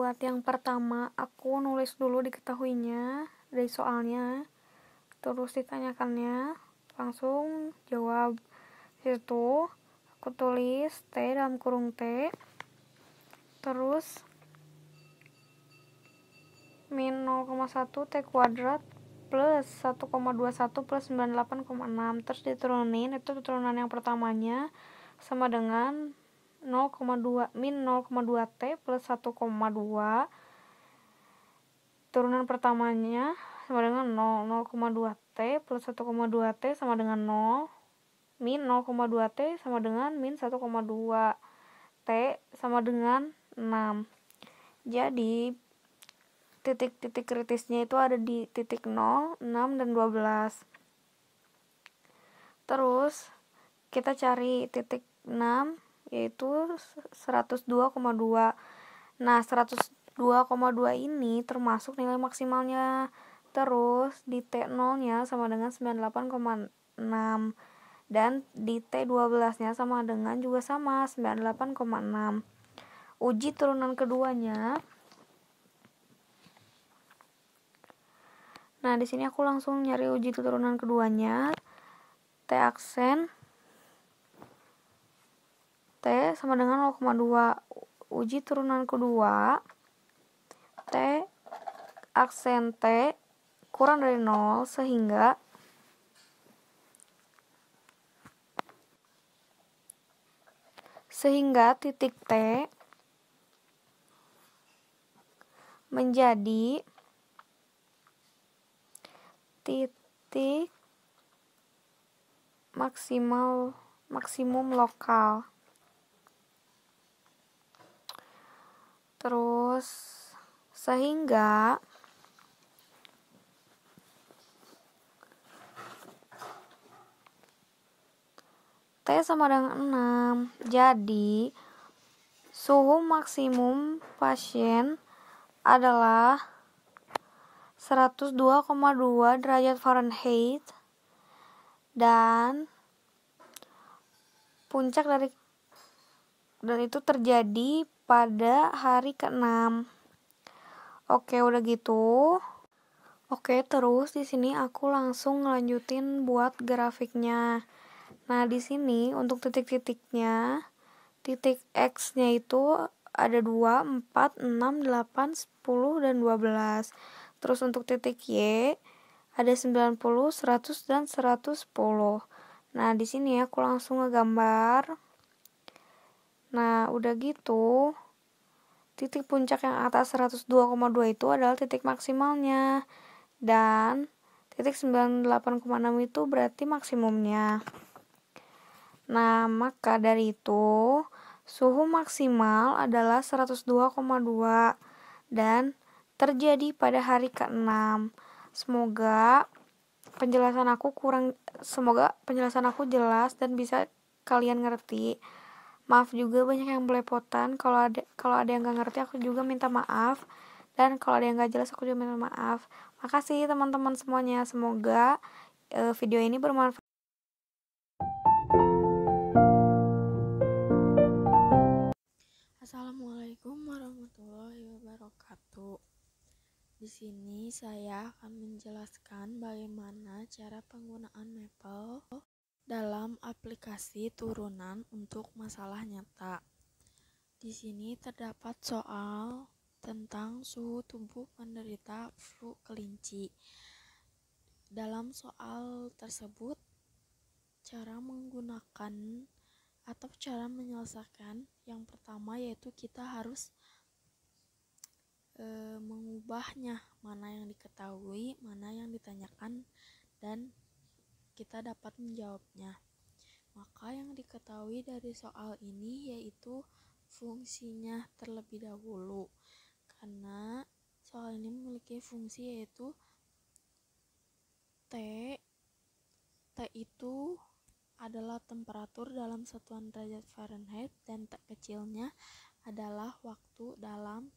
Buat yang pertama, aku nulis dulu diketahuinya dari soalnya, terus ditanyakannya, langsung jawab. Situ aku tulis T dalam kurung T, terus min 0,1 T kuadrat plus 1,21 plus 98,6, terus diturunin. Itu turunan yang pertamanya sama dengan 0,2 min 0,2 T plus 1,2. Turunan pertamanya sama dengan 0,2 T plus 1,2 T sama dengan 0. Min 0,2 T sama dengan min 1,2 T sama dengan 6. Jadi titik-titik kritisnya itu ada di titik 0, 6, dan 12. Terus kita cari titik 6, yaitu 102,2. Nah, 102,2 ini termasuk nilai maksimalnya. Terus di T0 nya sama dengan 98,6, dan di T12 nya sama dengan juga sama 98,6. Uji turunan keduanya. Nah, di sini aku langsung nyari uji turunan keduanya. T aksen T sama dengan 0,2. Uji turunan kedua, T aksen T kurang dari 0 sehingga titik T menjadi titik maksimum lokal. Terus sehingga T sama dengan 6. Jadi suhu maksimum pasien adalah 102,2 derajat Fahrenheit, dan puncak dan itu terjadi pada hari ke-6. Oke, udah gitu. Oke, terus di sini aku langsung ngelanjutin buat grafiknya. Nah, di sini untuk titik-titiknya, titik X-nya itu ada 2, 4, 6, 8, 10, dan 12. Terus untuk titik Y ada 90, 100, dan 110. Nah, di sini aku langsung ngegambar. Nah, udah gitu, titik puncak yang atas 102,2 itu adalah titik maksimalnya, dan titik 98,6 itu berarti maksimumnya. Nah, maka dari itu suhu maksimal adalah 102,2 dan terjadi pada hari ke-6. Semoga penjelasan aku jelas dan bisa kalian ngerti. Maaf juga banyak yang belepotan. Kalau ada yang gak ngerti, aku juga minta maaf. Dan kalau ada yang gak jelas, aku juga minta maaf. Makasih teman-teman semuanya. Semoga video ini bermanfaat. Assalamualaikum warahmatullahi wabarakatuh. Di sini saya akan menjelaskan bagaimana cara penggunaan Maple dalam aplikasi turunan untuk masalah nyata. Di sini terdapat soal tentang suhu tubuh penderita flu kelinci. Dalam soal tersebut, cara menggunakan atau cara menyelesaikan yang pertama yaitu kita harus mengubahnya, mana yang diketahui, mana yang ditanyakan, dan kita dapat menjawabnya. Maka yang diketahui dari soal ini yaitu fungsinya terlebih dahulu, karena soal ini memiliki fungsi yaitu T itu adalah temperatur dalam satuan derajat Fahrenheit, dan T kecilnya adalah waktu dalam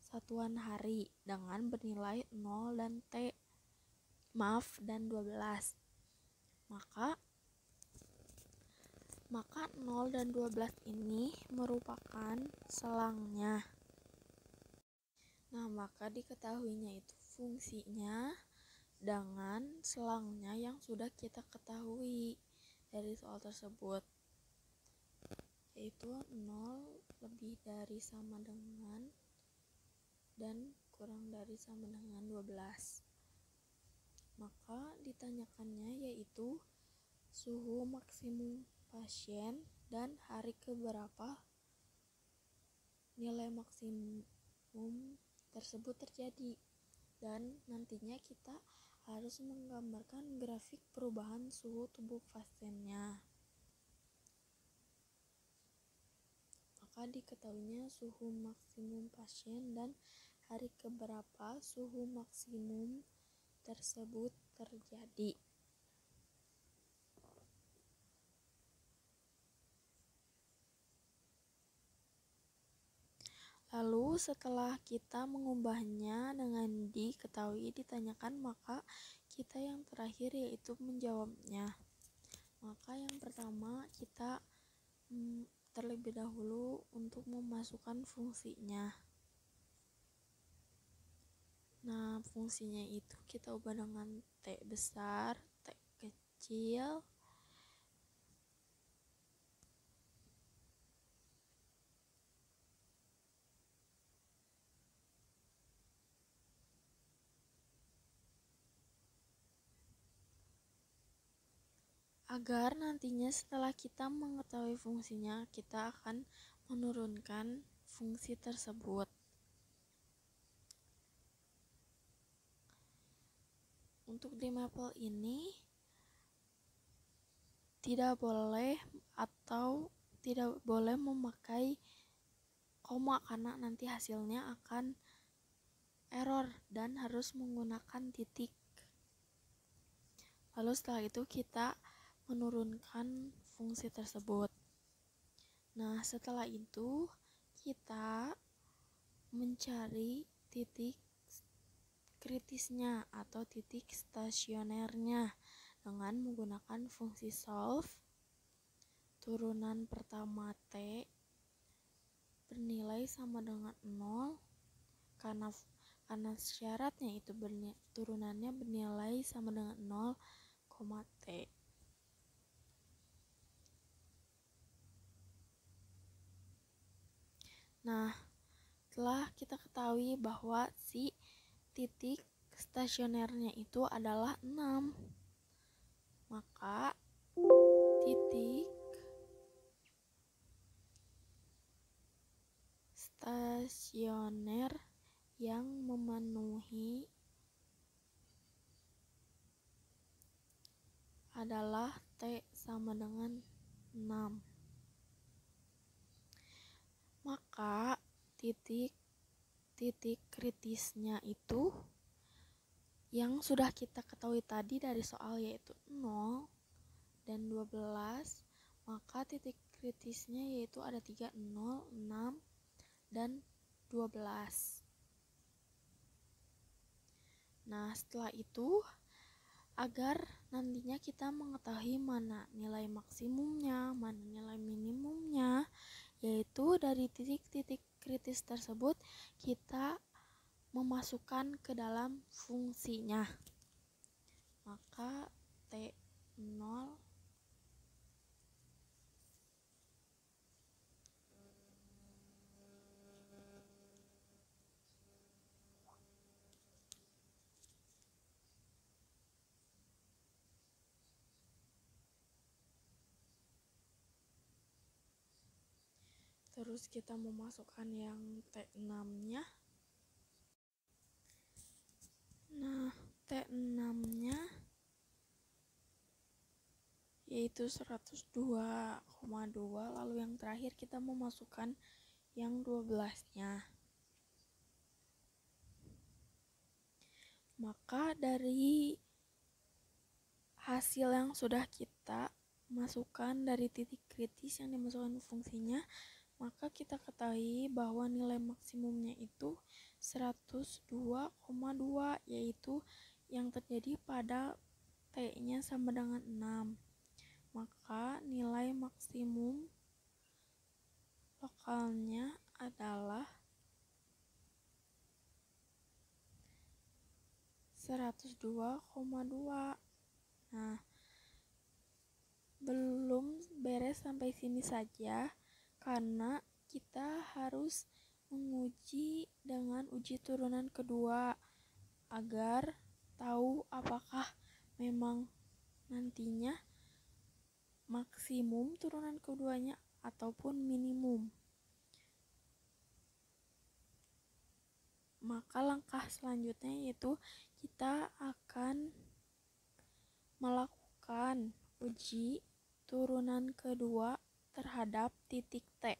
satuan hari dengan bernilai 0 dan 12. Maka 0 dan 12 ini merupakan selangnya. Nah, maka diketahuinya itu fungsinya dengan selangnya yang sudah kita ketahui dari soal tersebut, yaitu 0 lebih dari sama dengan dan kurang dari sama dengan 12. Maka ditanyakannya yaitu suhu maksimum pasien dan hari keberapa nilai maksimum tersebut terjadi, dan nantinya kita harus menggambarkan grafik perubahan suhu tubuh pasiennya. Maka diketahuinya suhu maksimum pasien dan hari keberapa suhu maksimum tersebut terjadi. Lalu setelah kita mengubahnya dengan diketahui ditanyakan, maka kita yang terakhir yaitu menjawabnya. Maka yang pertama kita terlebih dahulu untuk memasukkan fungsinya. Nah, fungsinya itu kita ubah dengan T besar, T kecil, agar nantinya setelah kita mengetahui fungsinya, kita akan menurunkan fungsi tersebut. Untuk di Maple ini tidak boleh memakai koma karena nanti hasilnya akan error dan harus menggunakan titik. Lalu setelah itu kita menurunkan fungsi tersebut. Nah, setelah itu kita mencari titik kritisnya atau titik stasionernya dengan menggunakan fungsi solve. Turunan pertama T bernilai sama dengan 0 karena syaratnya itu turunannya bernilai sama dengan 0, T. Nah, telah kita ketahui bahwa si titik stasionernya itu adalah 6. Maka titik stasioner yang memenuhi adalah T sama dengan 6. Maka titik kritisnya itu yang sudah kita ketahui tadi dari soal yaitu 0 dan 12. Maka titik kritisnya yaitu ada 3, 0, 6, dan 12. Nah, setelah itu agar nantinya kita mengetahui mana nilai maksimumnya, mana nilai minimumnya, yaitu dari titik-titik kritis tersebut kita memasukkan ke dalam fungsinya. Maka T0 terus kita memasukkan yang T6-nya. Nah, T6-nya yaitu 102,2. Lalu yang terakhir kita memasukkan yang 12-nya. Maka dari hasil yang sudah kita masukkan dari titik kritis yang dimasukkan fungsinya, maka kita ketahui bahwa nilai maksimumnya itu 102,2, yaitu yang terjadi pada T-nya sama dengan 6. Maka nilai maksimum lokalnya adalah 102,2. Nah, belum beres sampai sini saja karena kita harus menguji dengan uji turunan kedua agar tahu apakah memang nantinya maksimum turunan keduanya ataupun minimum. Maka langkah selanjutnya yaitu kita akan melakukan uji turunan kedua terhadap titik T.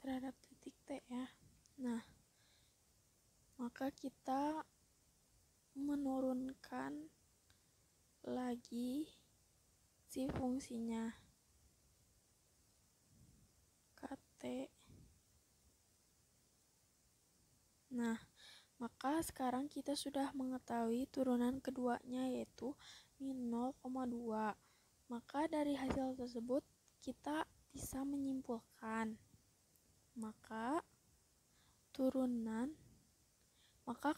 Terhadap titik T ya. Nah, maka kita menurunkan lagi si fungsinya kt. Nah, maka sekarang kita sudah mengetahui turunan keduanya yaitu min 0,2. Maka dari hasil tersebut kita bisa menyimpulkan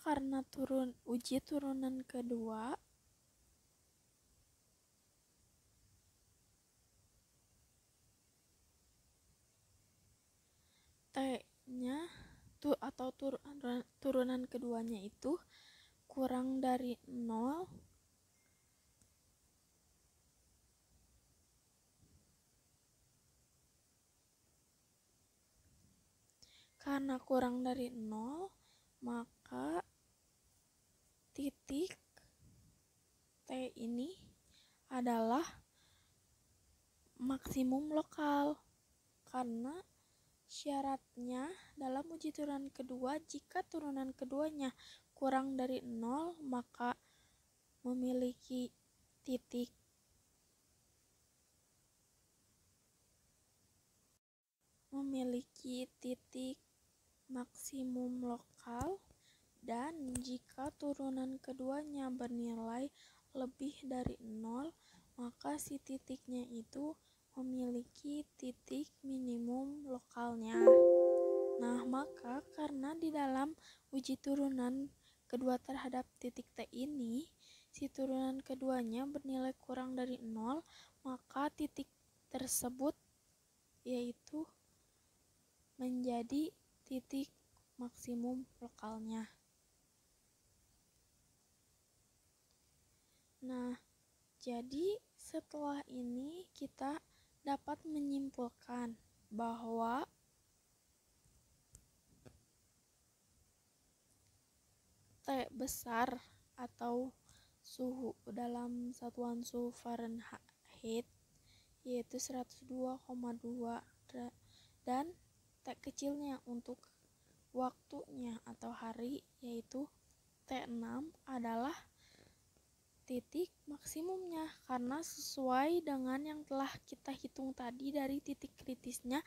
karena uji turunan kedua T-nya atau turunan keduanya itu kurang dari 0 karena kurang dari 0 maka titik T ini adalah maksimum lokal karena syaratnya dalam uji turunan kedua jika turunan keduanya kurang dari 0 maka memiliki titik maksimum lokal, dan jika turunan keduanya bernilai lebih dari 0 maka si titiknya itu memiliki titik minimum lokalnya. Nah, maka karena di dalam uji turunan kedua terhadap titik T ini si turunan keduanya bernilai kurang dari 0 maka titik tersebut yaitu menjadi titik maksimum lokalnya. Nah, jadi setelah ini kita dapat menyimpulkan bahwa T besar atau suhu dalam satuan suhu Fahrenheit yaitu 102,2 dan T kecilnya untuk waktunya atau hari yaitu T6 adalah titik maksimumnya karena sesuai dengan yang telah kita hitung tadi dari titik kritisnya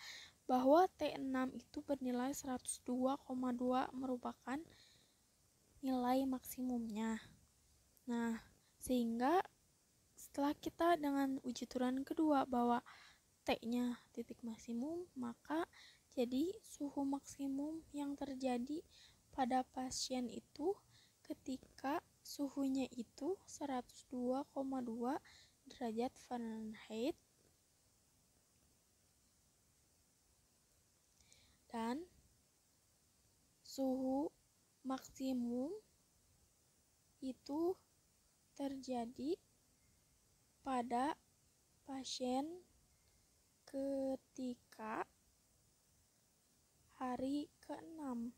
bahwa T6 itu bernilai 102,2 merupakan nilai maksimumnya. Nah, sehingga setelah kita dengan uji turunan kedua bahwa T-nya titik maksimum, maka jadi suhu maksimum yang terjadi pada pasien itu ketika suhunya itu 102,2 derajat Fahrenheit dan suhu maksimum itu terjadi pada pasien ketika hari ke-6.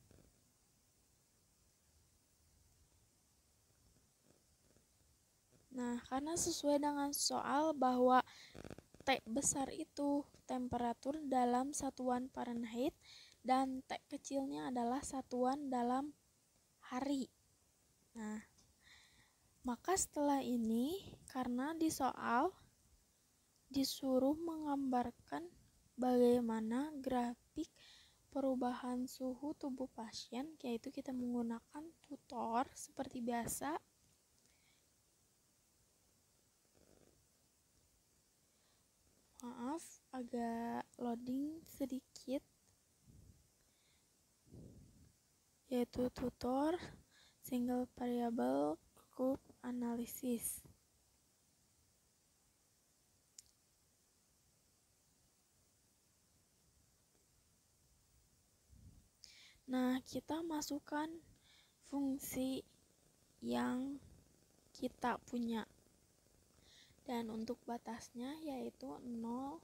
Nah, karena sesuai dengan soal bahwa T besar itu temperatur dalam satuan Fahrenheit dan T kecilnya adalah satuan dalam hari. Nah, maka setelah ini karena di soal disuruh menggambarkan bagaimana grafik perubahan suhu tubuh pasien, yaitu kita menggunakan tutor seperti biasa. Maaf, agak loading sedikit, yaitu tutor single variable curve analysis. Nah, kita masukkan fungsi yang kita punya. Dan untuk batasnya yaitu 0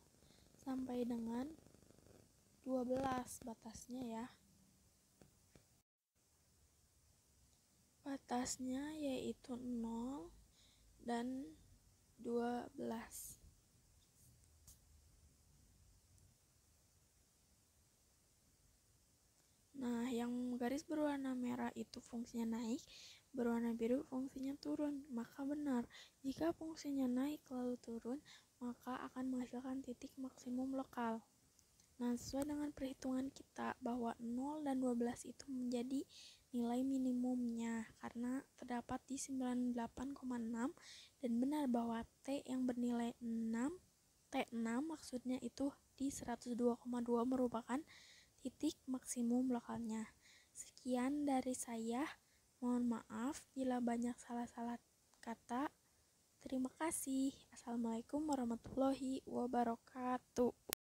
sampai dengan 12 batasnya ya. Batasnya yaitu 0 dan 12. Nah, yang garis berwarna merah itu fungsinya naik, berwarna biru fungsinya turun. Maka benar, jika fungsinya naik lalu turun, maka akan menghasilkan titik maksimum lokal. Nah, sesuai dengan perhitungan kita bahwa 0 dan 12 itu menjadi nilai minimumnya karena terdapat di 98,6, dan benar bahwa T yang bernilai 6, T6 maksudnya itu di 102,2 merupakan titik maksimum lokalnya. Sekian dari saya. Mohon maaf bila banyak salah-salah kata. Terima kasih. Assalamualaikum warahmatullahi wabarakatuh.